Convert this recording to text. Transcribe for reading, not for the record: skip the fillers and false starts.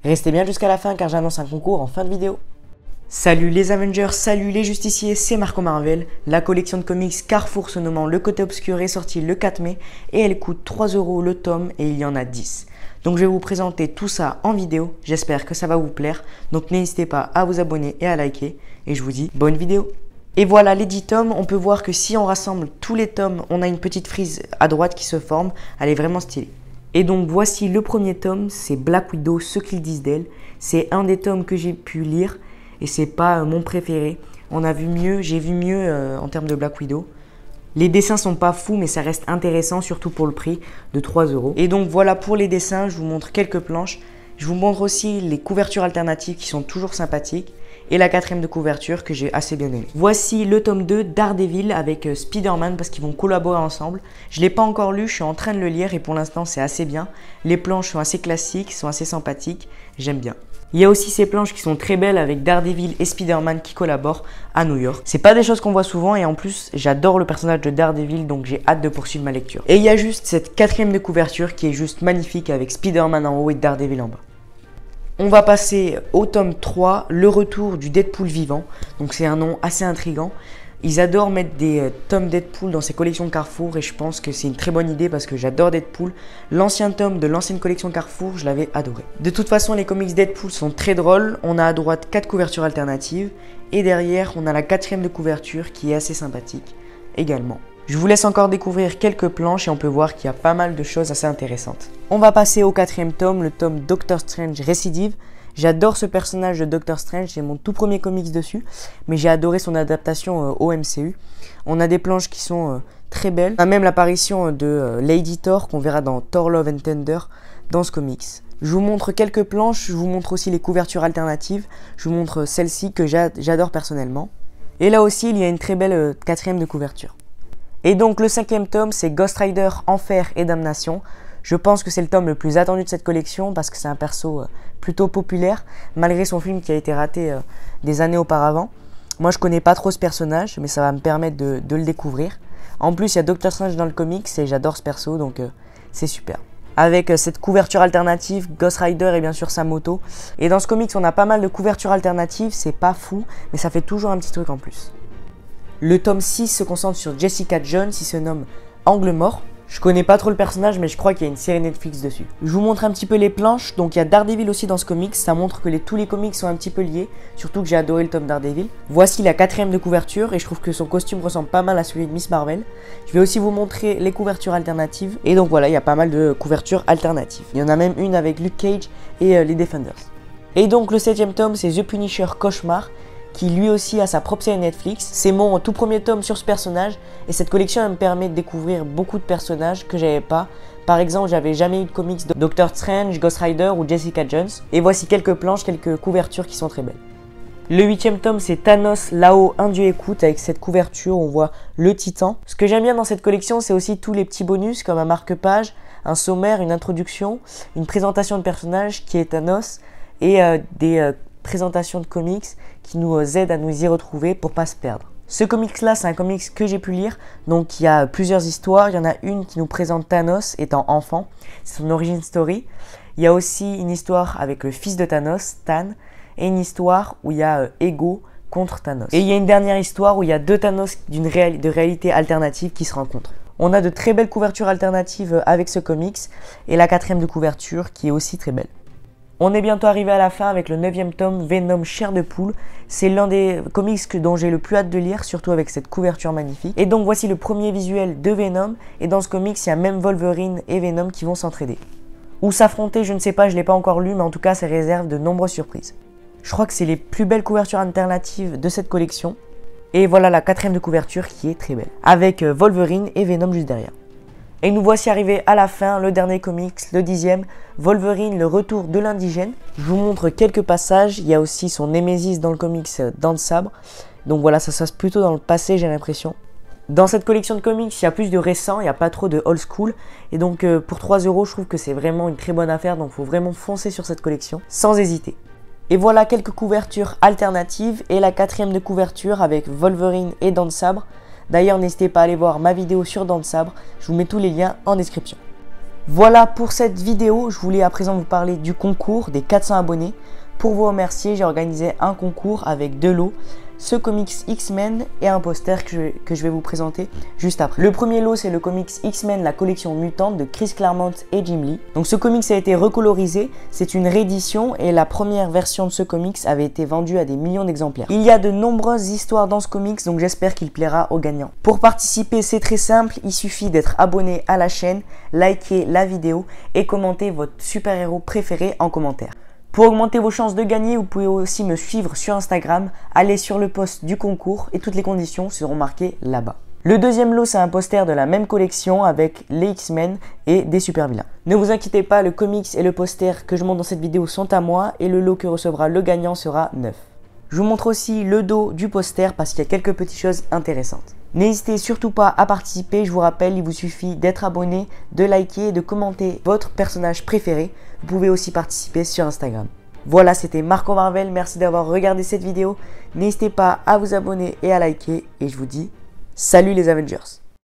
Restez bien jusqu'à la fin car j'annonce un concours en fin de vidéo. Salut les Avengers, salut les Justiciers, c'est Marco Marvel. La collection de comics Carrefour se nommant Le Côté Obscur est sortie le 4 mai et elle coûte 3 € le tome et il y en a 10. Donc je vais vous présenter tout ça en vidéo, j'espère que ça va vous plaire. Donc n'hésitez pas à vous abonner et à liker et je vous dis bonne vidéo. Et voilà les 10 tomes, on peut voir que si on rassemble tous les tomes, on a une petite frise à droite qui se forme, elle est vraiment stylée. Et donc voici le premier tome, c'est Black Widow, ce qu'ils disent d'elle. C'est un des tomes que j'ai pu lire et c'est pas mon préféré. On a vu mieux, j'ai vu mieux en termes de Black Widow. Les dessins sont pas fous mais ça reste intéressant, surtout pour le prix de 3 €. Et donc voilà pour les dessins, je vous montre quelques planches. Je vous montre aussi les couvertures alternatives qui sont toujours sympathiques. Et la quatrième de couverture que j'ai assez bien aimé. Voici le tome 2 Daredevil avec Spider-Man parce qu'ils vont collaborer ensemble. Je ne l'ai pas encore lu, je suis en train de le lire et pour l'instant c'est assez bien. Les planches sont assez classiques, sont assez sympathiques, j'aime bien. Il y a aussi ces planches qui sont très belles avec Daredevil et Spider-Man qui collaborent à New York. C'est pas des choses qu'on voit souvent et en plus j'adore le personnage de Daredevil donc j'ai hâte de poursuivre ma lecture. Et il y a juste cette quatrième de couverture qui est juste magnifique avec Spider-Man en haut et Daredevil en bas. On va passer au tome 3, le retour du Deadpool vivant. Donc c'est un nom assez intriguant. Ils adorent mettre des tomes Deadpool dans ces collections Carrefour et je pense que c'est une très bonne idée parce que j'adore Deadpool. L'ancien tome de l'ancienne collection Carrefour, je l'avais adoré. De toute façon, les comics Deadpool sont très drôles. On a à droite 4 couvertures alternatives et derrière, on a la quatrième de couverture qui est assez sympathique également. Je vous laisse encore découvrir quelques planches et on peut voir qu'il y a pas mal de choses assez intéressantes. On va passer au quatrième tome, le tome Doctor Strange Récidive. J'adore ce personnage de Doctor Strange, c'est mon tout premier comics dessus, mais j'ai adoré son adaptation au MCU. On a des planches qui sont très belles. On a même l'apparition de Lady Thor qu'on verra dans Thor Love and Thunder dans ce comics. Je vous montre quelques planches, je vous montre aussi les couvertures alternatives. Je vous montre celle-ci que j'adore personnellement. Et là aussi, il y a une très belle quatrième de couverture. Et donc le cinquième tome, c'est Ghost Rider Enfer et Damnation. Je pense que c'est le tome le plus attendu de cette collection parce que c'est un perso plutôt populaire, malgré son film qui a été raté des années auparavant. Moi je connais pas trop ce personnage, mais ça va me permettre de le découvrir. En plus il y a Doctor Strange dans le comics et j'adore ce perso, donc c'est super. Avec cette couverture alternative, Ghost Rider et bien sûr sa moto. Et dans ce comics on a pas mal de couvertures alternatives, c'est pas fou, mais ça fait toujours un petit truc en plus. Le tome 6 se concentre sur Jessica Jones, il se nomme Angle Mort. Je connais pas trop le personnage mais je crois qu'il y a une série Netflix dessus. Je vous montre un petit peu les planches, donc il y a Daredevil aussi dans ce comics, ça montre que tous les comics sont un petit peu liés, surtout que j'ai adoré le tome Daredevil. Voici la quatrième de couverture et je trouve que son costume ressemble pas mal à celui de Miss Marvel. Je vais aussi vous montrer les couvertures alternatives et donc voilà, il y a pas mal de couvertures alternatives. Il y en a même une avec Luke Cage et les Defenders. Et donc le 7ème tome c'est The Punisher Cauchemar, qui lui aussi a sa propre série Netflix. C'est mon tout premier tome sur ce personnage et cette collection elle me permet de découvrir beaucoup de personnages que j'avais pas. Par exemple, j'avais jamais eu de comics de Doctor Strange, Ghost Rider ou Jessica Jones. Et voici quelques planches, quelques couvertures qui sont très belles. Le 8ème tome c'est Thanos, là-haut, un dieu écoute. Avec cette couverture, on voit le titan. Ce que j'aime bien dans cette collection, c'est aussi tous les petits bonus comme un marque-page, un sommaire, une introduction, une présentation de personnage qui est Thanos et des présentation de comics qui nous aident à nous y retrouver pour pas se perdre. Ce comics là c'est un comics que j'ai pu lire, donc il y a plusieurs histoires. Il y en a une qui nous présente Thanos étant enfant, c'est son origin story. Il y a aussi une histoire avec le fils de Thanos, Stan, et une histoire où il y a Ego contre Thanos. Et il y a une dernière histoire où il y a deux Thanos de réalité alternative qui se rencontrent. On a de très belles couvertures alternatives avec ce comics et la quatrième de couverture qui est aussi très belle. On est bientôt arrivé à la fin avec le 9ème tome, Venom Chair de Poule. C'est l'un des comics dont j'ai le plus hâte de lire, surtout avec cette couverture magnifique. Et donc voici le premier visuel de Venom. Et dans ce comics, il y a même Wolverine et Venom qui vont s'entraider. Ou s'affronter, je ne sais pas, je ne l'ai pas encore lu, mais en tout cas, ça réserve de nombreuses surprises. Je crois que c'est les plus belles couvertures alternatives de cette collection. Et voilà la quatrième de couverture qui est très belle, avec Wolverine et Venom juste derrière. Et nous voici arrivés à la fin, le dernier comics, le 10ème, Wolverine, le retour de l'indigène. Je vous montre quelques passages, il y a aussi son némésis dans le comics Dents de Sabre. Donc voilà, ça se passe plutôt dans le passé, j'ai l'impression. Dans cette collection de comics, il y a plus de récents, il n'y a pas trop de old school. Et donc pour 3 €, je trouve que c'est vraiment une très bonne affaire, donc il faut vraiment foncer sur cette collection, sans hésiter. Et voilà quelques couvertures alternatives et la quatrième de couverture avec Wolverine et Dents de Sabre. D'ailleurs, n'hésitez pas à aller voir ma vidéo sur Dents de Sabre, je vous mets tous les liens en description. Voilà pour cette vidéo, je voulais à présent vous parler du concours des 400 abonnés. Pour vous remercier, j'ai organisé un concours avec 2 lots, ce comics X-Men et un poster que je vais vous présenter juste après. Le premier lot, c'est le comics X-Men, la collection mutante de Chris Claremont et Jim Lee. Donc ce comics a été recolorisé, c'est une réédition et la première version de ce comics avait été vendue à des millions d'exemplaires. Il y a de nombreuses histoires dans ce comics, donc j'espère qu'il plaira aux gagnants. Pour participer, c'est très simple, il suffit d'être abonné à la chaîne, liker la vidéo et commenter votre super-héros préféré en commentaire. Pour augmenter vos chances de gagner, vous pouvez aussi me suivre sur Instagram, aller sur le post du concours et toutes les conditions seront marquées là-bas. Le deuxième lot, c'est un poster de la même collection avec les X-Men et des super vilains. Ne vous inquiétez pas, le comics et le poster que je montre dans cette vidéo sont à moi et le lot que recevra le gagnant sera neuf. Je vous montre aussi le dos du poster parce qu'il y a quelques petites choses intéressantes. N'hésitez surtout pas à participer, je vous rappelle, il vous suffit d'être abonné, de liker et de commenter votre personnage préféré. Vous pouvez aussi participer sur Instagram. Voilà, c'était Marco Marvel, merci d'avoir regardé cette vidéo. N'hésitez pas à vous abonner et à liker et je vous dis salut les Avengers.